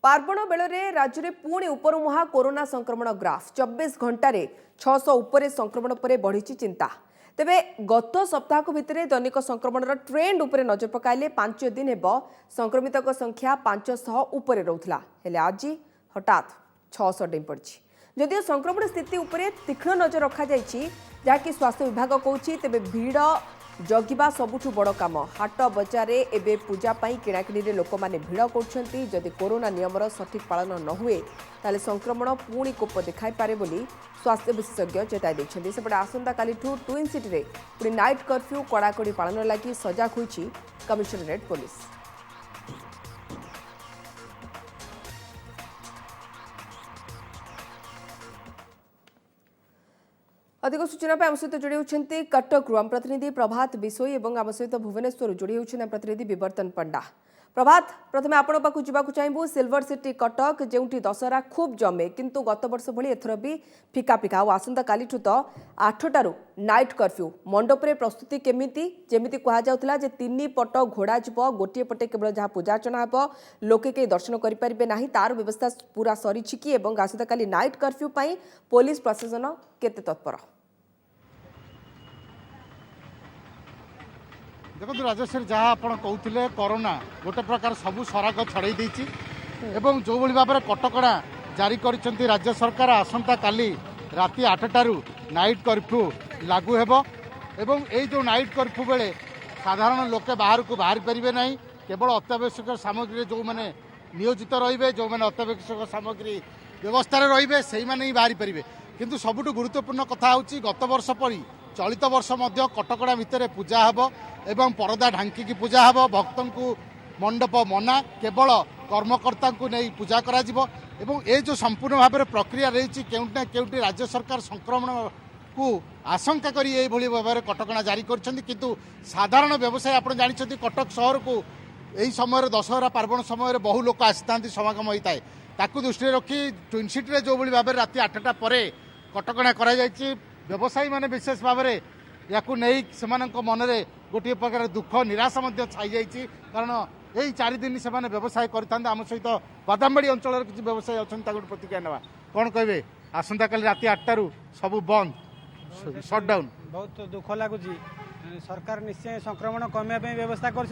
पार्वण बेले राज्य में पुणी उपरमुहा कोरोना संक्रमण ग्राफ 24 घंटे 600 उपरे संक्रमण पर बढ़ी चिंता। तेबे गत सप्ताह भितर दैनिक संक्रमण ट्रेंड उपरे नजर पकाइले 5 दिन हेब संक्रमित संख्या 500 उपरे रहुथिला हेले आज हठात 600 डेम पड़ी। जदियो संक्रमण स्थिति उपरे तीक्ष्ण नजर रखा जायछि जहाँकि स्वास्थ्य विभाग कहूछि तेबे भीड़ जगिबा सबुठु बड़ काम। हाट बजार एबे पूजा पाई किणाकिणी रे लोक माने भीड़ करछंती। जदि कोरोना नियमर सठिक पालन न हुए ताले संक्रमण पुणी कोप देखाई पारे बोली स्वास्थ्य विशेषज्ञ चेताई दैछंती। सेपटे आसंता कालीठू ट्विन सिटी रे पुणी नाइट कर्फ्यू कड़ाकड़ी पालन लागि सजाग होइछि कमिशनरेट पुलिस। अधिक सूचना आम सहित जोड़ी होती कटक आम प्रतिनिधि प्रभात बिशोई और आम सहित भुवनेश्वर जोड़ी होती प्रतिनिधि विवर्तन पंडा। प्रभात प्रथम आपण पाक जावाक चाहबू सिल्वर सिटी कटक जोंठी दशहरा खूब जमे किंतु गत वर्ष भली एथर भी फिका फिका और आसंता कालीठू तो 8टारू नाइट कर्फ्यू मंडपरे प्रस्तुति केमिति जेमिति कहा जाउथला जे 3 पट घोड़ा जीव गोटे पटे केवल जहाँ पूजार्चना हेब लोके के दर्शन करें ना तार व्यवस्था पूरा सरी कि एवं आसंता काली नाइट कर्फ्यू पाई पुलिस प्रशासन केते तत्पर। देखो राजेश्वर जहाँ आप कहते कोरोना गोटे प्रकार सबू सराग छड़े एवं जो भाव में कटकड़ा जारी कर राज्य सरकार आसंता काली राति 8टारू नाइट कर्फ्यू लागू हेब एवं यही जो नाइट कर्फ्यू बेले साधारण लोके बाहर को बाहर पारे ना केवल अत्यावश्यक सामग्री जो मैंने नियोजित रे जो मैंने अत्यावश्यक सामग्री व्यवस्था रे से ही बाहरी पारे किंतु सबुठ गुरुत्वपूर्ण कथा हूँ गत वर्ष परी चलित वर्ष मध्य कटकड़ा भितर पूजा हेब एवं परदा ढांकी पूजा हेब भक्तों को मंडप मना केवल कर्मकर्ता को नहीं पूजा करा एवं ये जो संपूर्ण भाव में प्रक्रिया रही केउना केउटी राज्य सरकार संक्रमण को आशंका करी ये भली भाव में कटकणा जारी करछंती किंतु साधारण व्यवसाय आप जानते कटक सहर को यही समय दशहरा पार्वण समय बहु लोक आसी समागम होता है ताकू दृष्टि रखी ट्विन सिटी जो भाई भाव में राति 8टा पर कटकणा करा व्यवसायी माने विशेष भाव में या मनरे गोटे प्रकार दुख निराशा छाई जाइए कारण यही 4 दिन से व्यवसाय करते आम सहित बादामबाड़ी अंचल किसी व्यवसायी अच्छा प्रतिक्रिया ना कौन कहे आसंता काली राति 8टारू सब बंद सटडाउन बहुत दुख लगुच सरकार निश्चय संक्रमण कमिया व्यवस्था कर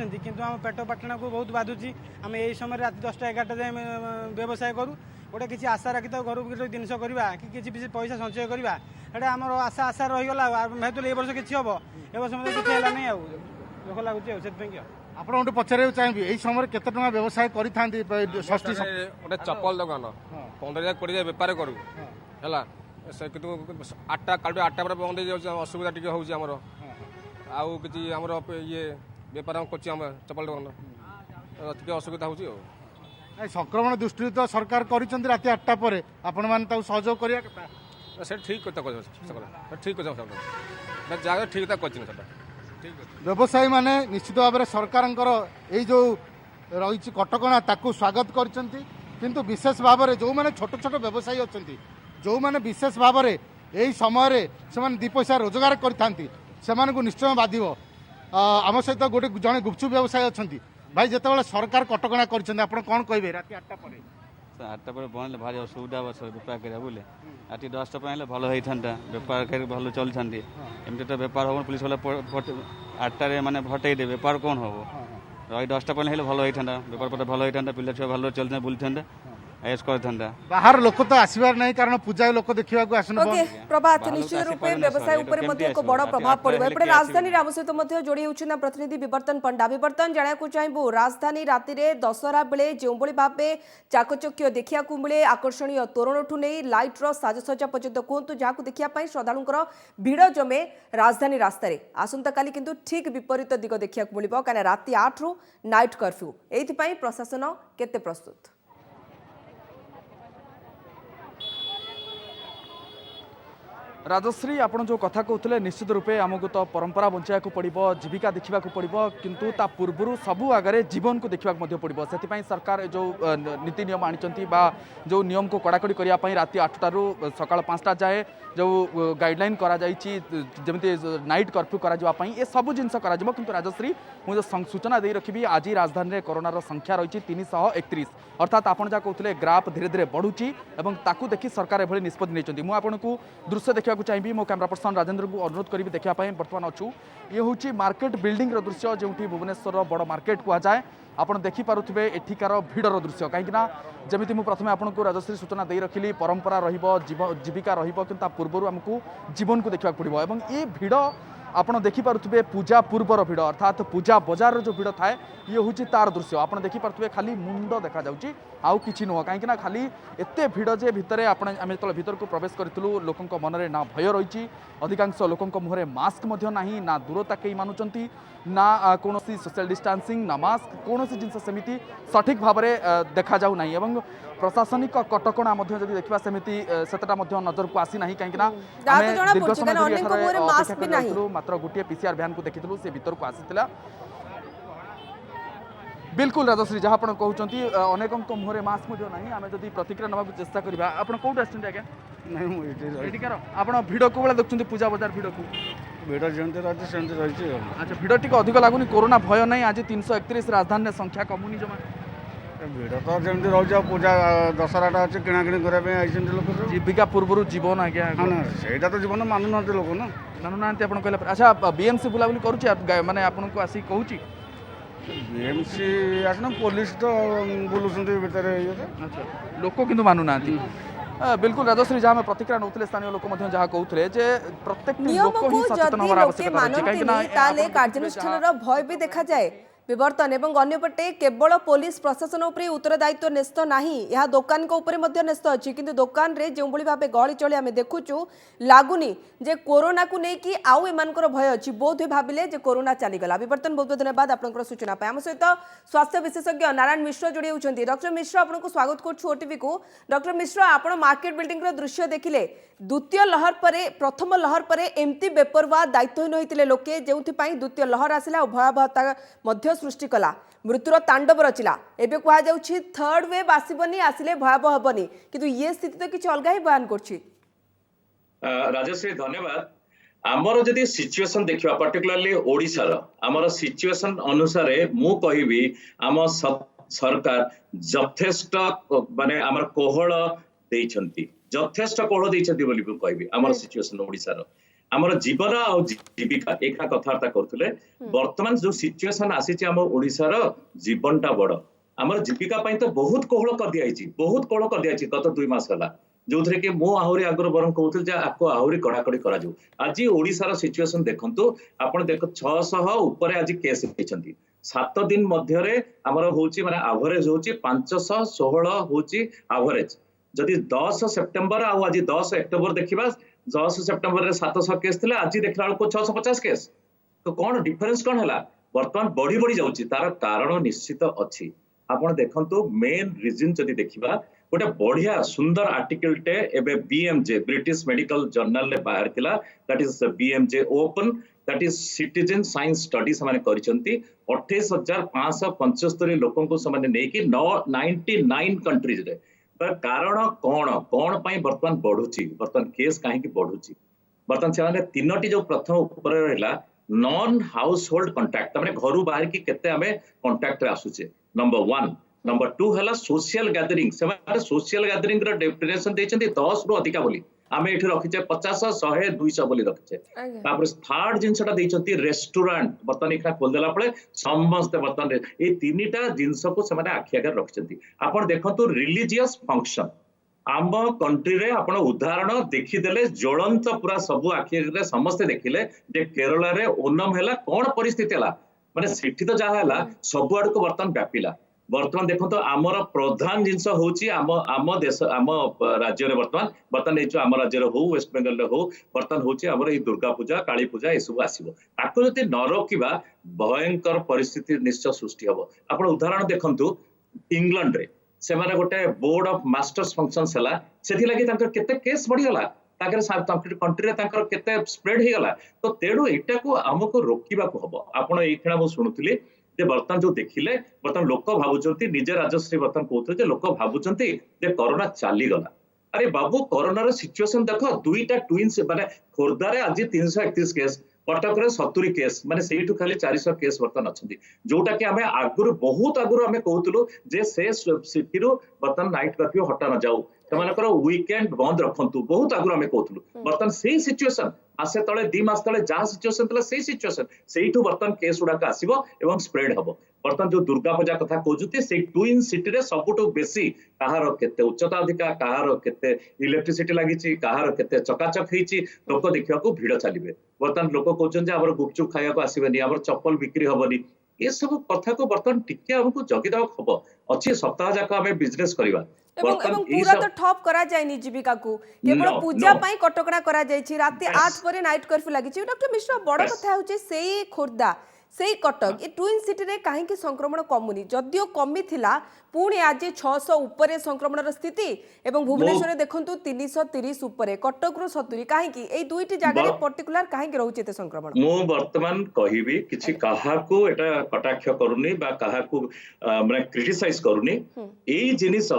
पेट पाटना को बहुत बाधुची आम यही समय राति 10टा 11टा जाए व्यवसाय करूँ गोटे किसी आशा रखी घर को जिनस करवा कि किसी पैसा संचय करवा एटा आम आशा आशा रहीगला भाई ये वर्ष किसी हम ए वर्ष मतलब किसी है नहीं दुख लगुच आपड़ पचार चाहिए यही समय केते टका व्यवसाय करिथांती गोटे चप्पल दुकान 15-20 बेपार करू है कितु 8टा काल 8टा पर बंद हो असुविधा टी होमर आउ कि ये बेपार कर चप्पल दुकान असुविधा हो संक्रमण दृष्टि तो सरकार कर राति 8टा पर आपण मैंने सहयोग करवा से ठीक ठीक जगह ठीक व्यवसायी माने निश्चित भाव में सरकार यही जो रही कटकणा ताकू स्वागत कर विशेष भाव में जो मैंने छोट छोट व्यवसायी अच्छा जो मैंने विशेष भाव में यही समय से 2 पैसा रोजगार कर निश्चय बाध आम सहित गोटे जड़े गुपचुप व्यवसायी अच्छा भाई जिते सरकार कटकणा कर कौन कहे राति 8टा पर 8टा पर बंद भारी असुविधा बेपार करा बोले राति 10टा पर भल होता बेपार कर भल चलती एमती तो बेपार हम पुलिस वाला 8टारे माने भटई दे बेपार कौन हम रही 10टा पर भल होता बेपार पत्र भल होता पिला छुआ भल चलते बुलता ऐस करता बाहर लोक तो आसबार नहीं कारण पूजा लोक देखा आसन प्रभात निश्चित रूपे व्यवसाय उपर एक बड़ प्रभाव पड़ो एपटे राजधानी आम सहित जोड़ी होती प्रतिनिधि विवर्तन पंडा। विवर्तन जाना चाहबू राजधानी राति दशहरा बेले जो भाव चाकचक्य देखा मिले आकर्षणीय तोरणठू नहीं लाइट्र साजसजा पर्यंत कहतु जहाँ देखापी श्रद्धालुंर भिड़ जमे राजधानी रास्तार आसंता काली किंतु ठीक विपरीत दिग देखा मिल कहीं राति 8रू नाइट कर्फ्यू ये प्रशासन केते प्रस्तुत। राजश्री आपण जो कथा कहते निश्चित रूपे आमको तो परंपरा बचाया पड़ो जीविका देखा पड़ो किंतु ता पूर्व सबू आगे जीवन को देखा पड़ो से सरकार जो नीति नियम आनी जो नियम को कड़ाकड़ी करने राति 8टारू सकाल 5टा जाए जो गाइडलाइन जमी नाइट कर्फ्यू कर ये सब जिनस किंतु राजश्री मुझे सूचना दे रखी आज राजधानी में कोरोनार संख्या रही 331 अर्थात आपड़ जहाँ कहते ग्राफ धीरे धीरे बढ़ुची और ताकू देखी सरकार एभली निष्पत्ति नहीं मुझे आपको दृश्य देखा चाहिए मो कैमरा पर्सन राजेंद्र को अनुरोध करी देखापी बर्तमान अच्छू ये हूँ मार्केट बिल्डिंग दृश्य जो भुवनेश्वर बड़ मार्केट कहुए आपड़ देखिपे एठिकार भिड़र दृश्य कहीं जमी मुझे प्रथम आपको राजश्री सूचना दे रखिली परंपरा जीविका पूर्व आमको जीवन को देखा पड़ो और ये भिड़ आपड़ देखिपे पूजा पूर्वर भिड़ अर्थात पूजा बजार जो भिड़ थाए ये हूँ तार दृश्य आपड़ देखिपे खाली मुंड देखा आउ कि नुह कहीं खाली एत भिड़ जे भितर आम जो भीतर को प्रवेश करूँ लोकों मन में ना भय रही अधिकांश लोकों मुहर मास्क ना ना दूरता कई मानुंट ना कौन सोशल डिस्टेंसिंग ना मास्क कौन जिन सेमती सठिक भाव में देखा जाऊ ना एवं प्रशासनिक कटकणा देखा सेमती सेतटा नजर को आसी ना कहीं दीर्घ समय मात्र गोटे पीसीआर भ्यान को देखी से भीतर को आसीला बिल्कुल राजश्री जहाँ आप कहते अनेक मुहर मास्क ना आम जब प्रतिक्रिया नाक चेष्टा करवा आप कौट आज्ञा आप भिड़ को देखते पूजा बजार भिड़ को भिड़ जमी रही अच्छा भिड़ टी अधिक लगुनि कोरोना भय नहीं आज 331 राजधानी संख्या कमुनी जमा भिड़ तो जमी रही पूजा दशहराटा अच्छे किणाकिणी करने लोक जीविका पूर्व जीवन आज्ञा सहीटा तो जीवन मानुना लोक ना मानुना आप कहला अच्छा बीएमसी बुलाबुली करुच्चे माने आपको आसी कहूँ बीएमसी आसना पुलिस तो बुलूं भितर अच्छा लोक किंतु मानुना बिल्कुल राजश्री जहाँ प्रतिक्रिया नौते स्थानीय लोक जहाँ कहते प्रत्येक लोक ही सचेतन होवार आवश्यकता अछि कार्यानुष्ठान भय भी देखा जाए विवर्तन एवं अन्यपटे केवल पुलिस प्रशासन उपरे उत्तरदायित्व न्यस्त नाही यह दुकान को उपरे मध्य न्यस्त अछि किंतु दुकान रे जो भली भाबे गहली चली आमे देखुचु लागुनी जे कोरोना को नै कि आउ एमानकर भय अछि बोध भाबिले जे कोरोना चली गला विवर्तन बहुत धन्यवाद आपनकर सूचना पाए हम सहित स्वास्थ्य विशेषज्ञ नारायण मिश्र जोड़ी होउछंती डॉक्टर मिश्र आपनको स्वागत करछु ओटीवी को डॉक्टर मिश्र आपण मार्केट बिल्डिंग रो दृश्य देखिले द्वितीय लहर परे प्रथम लहर परे एमती बेपरवा दायित्वहीन होइतिले लोके जेउथि पई द्वितीय लहर आसिला और भयावहता मध्य सृष्टि कला मृत्युर तांडव रचिला एबे कहा जाउछि थर्ड वेव आसीबनी आसिले भयावह हबनी किंतु ये स्थिति तो किछ अलगा ही बयान करछि राजश्री धन्यवाद आमर जदि सिचुएशन देखिबा पर्टिकुलरली ओडिसा रो आमर सिचुएशन अनुसार मु कहिबी आम सरकार यथेष्ट माने आमर कोहळ देइछंती यथेष्ट कोहळ देइछंती बोली कहिबी आमर सिचुएशन ओडिसा रो आमर जीवन और जीविका एक कथबार्ता करते बर्तमान जो सिचुएशन आसी आम ओडिशार जीवनटा बड़ आमर जीविका तो बहुत कोहल कर दिया बहुत कोहल कर दिया गत 2 मास है जो थे कि मु आहरी आगर बर कहते आपको आहरी कड़ाकड़ी करा आज ओडिशार सिचुएशन देखंतु आपण देख 600 ऊपर आज केस होती 7 दिन मध्य आमर होची माने एवरेज होची 516 होची एवरेज जदि 10 सेप्टेम्बर आज 10 अक्टोबर देखा 10 सेप्टेम्बर 700 केस थे आज देखला बेलू 650 केस तो कौन डिफरेन्स कौन है बर्तमान बढ़ी बढ़ी जाऊँगी तार कारण निश्चित अच्छी आपड़ देखो मेन रिजन जदि देखा गोटे बढ़िया सुंदर आर्टिकल टे एबे बीएमजे ब्रिटिश मेडिकल जर्नल रे बाहर थिला that is BMJ open that is citizen science study से 28575 लोकों को से नहीं कि 99 कंट्रीज रे कारण कौन कौन पाई बर्तमान बढ़ुची बर्तमान केस कहीं बढ़ुची बर्तमान से तीनोटी जो प्रथम ऊपर रहा नॉन हाउस होल्ड कंटाक्ट मैंने घर बाहर की केते हमें कंटाक्ट रे आसुचे नंबर 1 नंबर 2 है सोशल गैदरिंग से सोशल गैदरिंग रो डेफिनेशन देइछन्ती 10 रु अधिका बोली आमे एठी रखिचे 50 100 200 बोली रखिचे तापर थर्ड जिंसटा देइछन्ती रेस्टोरेंट बर्तमान इखा खोल देला पळे समस्त बर्तमान ए तीनटा जिंस को से माने आखि आगे रखिछन्ती आपण देखंतु रिलीजियस फंक्शन आम कंट्री रे आपण उदाहरण देखिदेले ज्वलंत पूरा सब आखि रे समस्त देखिले जे केरला रे ओनम हैला कोन परिस्थिति हैला माने सेठी तो जहा हैला सब आड़ को बर्तमान व्यापिला बर्तमान देखो तो आमर प्रधान जिनस होची आम देश आम राज्य रे बर्तमान जो आम राज्य हो वेस्ट बेंगल रे हो बर्तमान होची आमर ए दुर्गा पूजा काली पूजा ए सब आसीबो ताको जति न रोकिबा भयंकर परिस्थिति निश्चय सृष्टि हबो आपण उदाहरण देखंतु इंग्लैंड रे से माने गोटे बोर्ड ऑफ मास्टर्स फंक्शंस हला सेथि लागि तांकर केते केस बढ़ी हला ताकर कंट्री ताकर केते स्प्रेड हे गला तो तेणु एटा को हमको रोकिबा को हबो आपण एई खेणा मो सुनुतली जे बर्तन जो देखिले बर्तन लोक भाबुचंती निजे राजश्री बर्तन कहते जे लोक भाबुचंती जे कोरोना चाली गला अरे बाबू कोरोना सिचुएशन देख दुईटा ट्विन्स माने खोर्धारे आज 331 केस कटक 70 केस माने सेठू खाली 400 केस बर्तन अच्छी जोटा कि आम आगुरी बहुत आगुरी आम कहूँ जे से सिटी बर्तन नाइट कर्फ्यू हटा न जाऊ से वीकेंड बंद रखु बहुत आगुरी आम कहूँ बर्तन से सिचुएशन आसे तले 2 मास तले जहाँ सिचुएशन था से सिचुएशन से बर्तन केस गुड़ाक आसो एवं स्प्रेड हम बर्तन जो दुर्गा पूजा कथा कहते से ट्विन सिटी सबुठ बेसी कहार केते उच्चता अधिका कहार केते इलेक्ट्रिसिटी लगी कहार केते चकाचक होती लोक देखा भिड़ चलिए बर्तन लोक कहते आम गुपचुप खाया आसबेनि आम चप्पल बिक्री हेनी ये सब कथा को बर्तन टिके आमको जगिदा हम अच्छी सप्ताह जाक आम बिजनेस करवा पूरा तो ठप करा जायनी जीविका को केवल पूजा पाई कटकड़ा करा जायछि राति 8 पर नाइट कर्फ्यू लागि डॉक्टर मिश्र बड़ कथा होचे सेई खोर्धा सेई कटक ए ट्विन सिटी रे काहे कि संक्रमण कमुनी जदियो कमी थिला पुणी आज 600 ऊपर संक्रमण स्थिति एवं भुवनेश्वर रे देखंतु 330 ऊपर कटक रो 70 काहे कि ए दुईटी जगह रे पर्टिकुलर काहे कि रहउचे ते संक्रमण मो वर्तमान कहिबी किछि काहा को एटा कटाक्ष करूनी बा काहा को माने क्रिटिसाइज करूनी एई जिनिस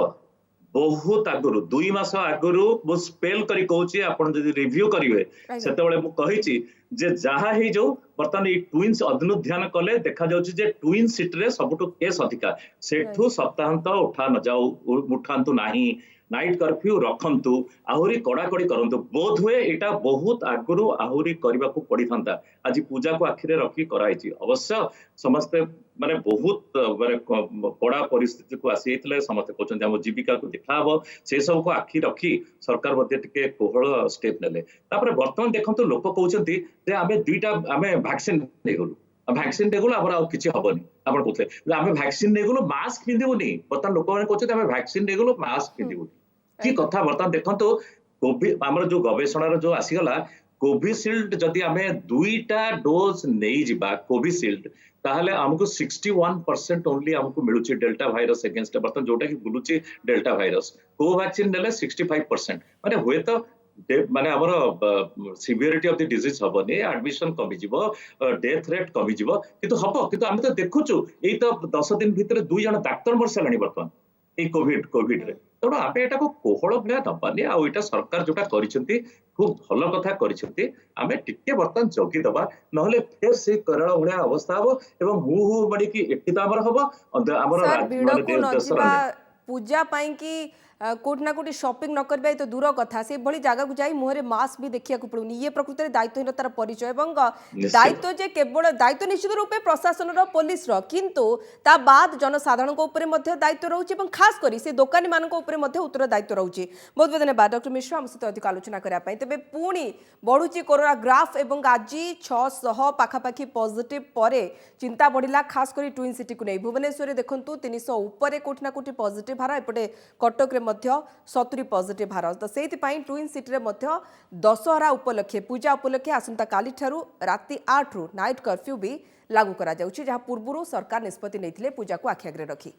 बहुत आगुरु 2 मास आगुरु मो स्पेल करी कहूची आपण जदि रिव्यू करिवे सेतेबेले मु कहिची जे जहा हे जो बर्तन ई ट्विन्स अनुध्यान कले देखा जाउची जे ट्विन सिटी रे सबटु केस अधिका सेठु सप्ताहांत उठा न जाऊ उठांतु नाही नाइट कर्फ्यू रखंतु आहुरी कड़ाकड़ी करंतु बोध हुए एटा बहुत आगुरु आहुरी करबा को पड़ी थांता आज पूजा को आखिरे रखी कराइची अवश्य समस्त माने बहुत माने कड़ा परिस्थिति को आसी समस्त कहते हम जीविका को देखा से सब को आखि रखी सरकार मध्य टिके कोहल स्टेप नेले तापर वर्तमान देखंतु लोक कहउचंती जे आमे दुईटा आमे वैक्सीन नेगलु वैक्सीन नेगलु आबर आ किछि हबनी आपण कहते आमे वैक्सीन नेगलु मास्क पिंदिबुनी बर्तमान लोक माने कहउचंती आमे वैक्सीन नेगलु मास्क पिंदिबुनी की कथा बर्तमान देखंतु कोविड आमर जो गवेषणार जो आसीगला कोविशील्ड जदि आमे दुईटा डोज नहीं जिबा कोविशील्ड ताहले हमको 61% ओनली हमको मिलुची डेल्टा वायरस अगेंस्ट बर्तन जोटा कि बुलुची डेल्टा वायरस कोवैक्सीन नेले 65% माने हुए तो माने हमर सिवियरिटी ऑफ द डिजीज हबनी एडमिशन कमी जिवो डेथ रेट कमी जिवो किंतु हबो किंतु हम तो देखुचु एई तो 10 दिन भितर 2 जण डाक्टर मर सलाणी बर्तमान ए कोविड रे तेणु आम एटा को कोहल भया नबानी आईटा सरकार जोटा करिसेंती खूब भल कथा करिसेंती आमे टिके बर्तन जगी दबा नहले फेर से केरल भया अवस्था हो एवं हु बडी की एठी त हमर हबो हमर पूजा पाई की कोट ना कोटी शॉपिंग न करबे तो दूर कथा से भली जगह को जाई मुहरे मास्क भी देखिया को पड़ुनी ये प्रकृति दायित्वहीनतार परिचय एवं दायित्व जे केवल दायित्व निश्चित रूपे प्रशासन रो पुलिस रो किंतु ता बाद जनसाधारण को ऊपर मध्य दायित्व रहउची एवं खास करी से दुकानी मान को ऊपर मध्य उत्तर दायित्व रहउची बहुत बहुत धन्यवाद डॉक्टर मिश्र हम सहित अधिक आलोचना करिया पई तबे पुणी बढ़ुची कोरोना ग्राफ एवं आज 600 पाखापाखी पॉजिटिव परे चिंता बढ़िला खास करी ट्विन सिटी को नहीं भुवनेश्वर देखंतु 300 ऊपर कोठना कोटी पॉजिटिव हारा एपटे कटक रे मध्य 70 पॉजिटिव हार तो से ट्विन सिटी रे मध्य दशहरा उपलक्षे पूजा उपलक्षे आसंता काली ठारू राति 8 रु नाइट कर्फ्यू भी लागू करा जाउछि जहाँ पूर्वरु सरकार निष्पत्ति नैथिले पूजा को आखि आगरे रखी।